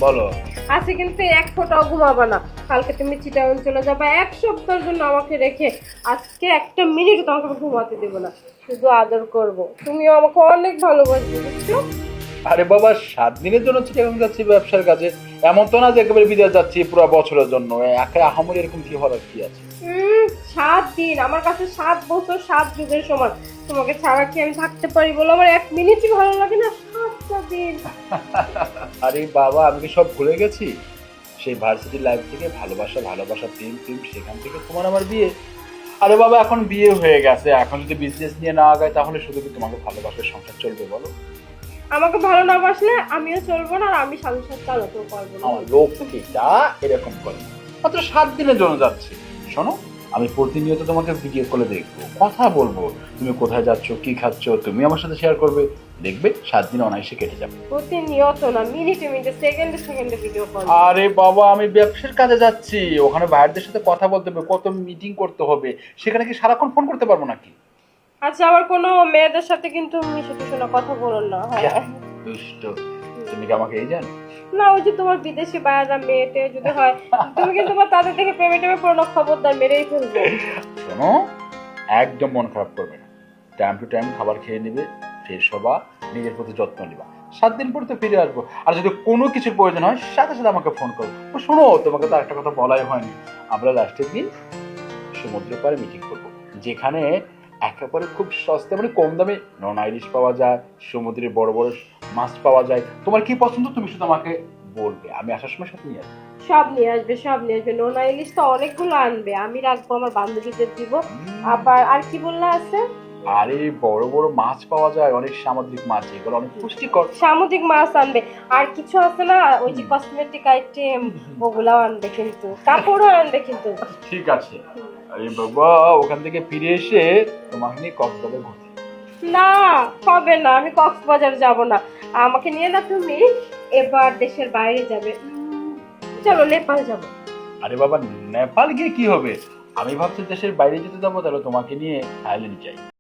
বলো। আজকে কিন্তু এক ফোঁটাও ঘুমাবা না। কালকে তুমি চিটাগাং চলে যাবে এক সপ্তাহের জন্য আমাকে রেখে। আজকে একটা মিনিট তোমাকে আমি ঘুমাতে দেবো না, শুধু আদর করব। তুমিও আমাকে অনেক ভালোবাসবে, বুঝছো? আরে বাবা, 7 দিনের জন্য চিটাগাং যাচ্ছি ব্যবসার কাজে। এমন তো না যে একেবারে বিদেশ যাচ্ছি পুরো বছরের জন্য। একা আহামরি এরকম কি হওয়ার কি আছে? 7 দিন আমার কাছে 7 বছর 7 যুগের সমান। তোমাকে ছাড়া কি আমি থাকতে পারি বলো? আমার এক মিনিটই ভালো লাগে না, 7টা দিন। আরে বাবা, আমি কি সব ভুলে গেছি? সেই ভার্সিটি লাইফ থেকে ভালোবাসা ভালোবাসা প্রেম প্রেম, সেখান থেকে তোমার আমার বিয়ে। আরে বাবা, এখন বিয়ে হয়ে গেছে, এখন যদি বিজনেস নিয়ে না আগায় তাহলে শুধু কি তোমাকে ভালোবাসার সংসার চলবে বলো? আমাকে ভালো না বাসলে আমিও চলবো না, আর আমি সংসার চালাতেও পারবো না। আমার লক্ষ্মীটা এরকম করে। মাত্র 7 দিনের জন্য যাচ্ছি। শোনো, আমি প্রতিনিয়ত তোমাকে ভিডিও কলে দেখবো, কথা বলবো। তুমি কোথায় যাচ্ছ, কি খাচ্ছ, তুমি আমার সাথে শেয়ার করবে। দেখবে 7 দিন অনায়াসে কেটে যাবে। প্রতিনিয়ত না, মিনিটে মিনিটে সেকেন্ডে সেকেন্ডে ভিডিও কল। আরে বাবা, আমি ব্যবসার কাজে যাচ্ছি, ওখানে বাইরের সাথে কথা বলতে হবে, কত মিটিং করতে হবে। সেখানে কি সারাক্ষণ ফোন করতে পারবো নাকি? আচ্ছা, আমার কোনো মেয়েদের সাথে কিন্তু মিশে টিশে না, কথা বলো না। হ্যাঁ, দুষ্ট। তুমি কি আমাকে এই জানো? না ওই যে তোমার বিদেশি বায়াররা মেয়েটে যদি হয়, তুমি কিন্তু তোমার তাদের দেখে প্রেমে টেমে পড়ো না, খবরদার মেরেই ফেলবো। শোনো, একদম মন খারাপ করবে না। টাইম টু টাইম খাবার খেয়ে নিবে, ফ্রেশ হবা, নিজের প্রতি যত্ন নিবা। 7 দিন পর তো ফিরে আসবো। আর যদি কোনো কিছুর প্রয়োজন হয় সাথে সাথে আমাকে ফোন করো। ও শোনো, তোমাকে তো একটা কথা বলাই হয়নি। আমরা লাস্টের দিন সমুদ্র পাড়ে মিটিং করবো, যেখানে একেবারে খুব সস্তা মানে কম দামে নন আইরিশ পাওয়া যায়, সমুদ্রের বড় বড় মাছ পাওয়া যায়। তোমার কি পছন্দ তুমি শুধু আমাকে বলবে, আমি আসার সময় সাথে নিয়ে আসবো। সব নিয়ে আসবে, সব নিয়ে আসবে। নোনা ইলিশ তো অনেকগুলো আনবে, আমি রাখবো, আমার বান্ধবীদের দিব। আবার আর কি বললে আছে? আরে বড় বড় মাছ পাওয়া যায়, অনেক সামুদ্রিক মাছ, এগুলো অনেক পুষ্টিকর। সামুদ্রিক মাছ আনবে। আর কিছু আছে না, ওই যে কসমেটিক আইটেম, ওগুলাও আনবে, কিন্তু কাপড়ও আনবে কিন্তু। ঠিক আছে। আরে বাবা, ওখান থেকে ফিরে এসে তোমাকে নিয়ে কক্সবাজার ঘুরতে। না, হবে না, আমি কক্সবাজার যাব না। আমাকে নিয়ে না তুমি এবার দেশের বাইরে যাবে। চলো নেপাল যাব। আরে বাবা, নেপাল গিয়ে কি হবে? আমি ভাবছি দেশের বাইরে যেতে যাবো, তাহলে তোমাকে নিয়ে থাইল্যান্ড যাই।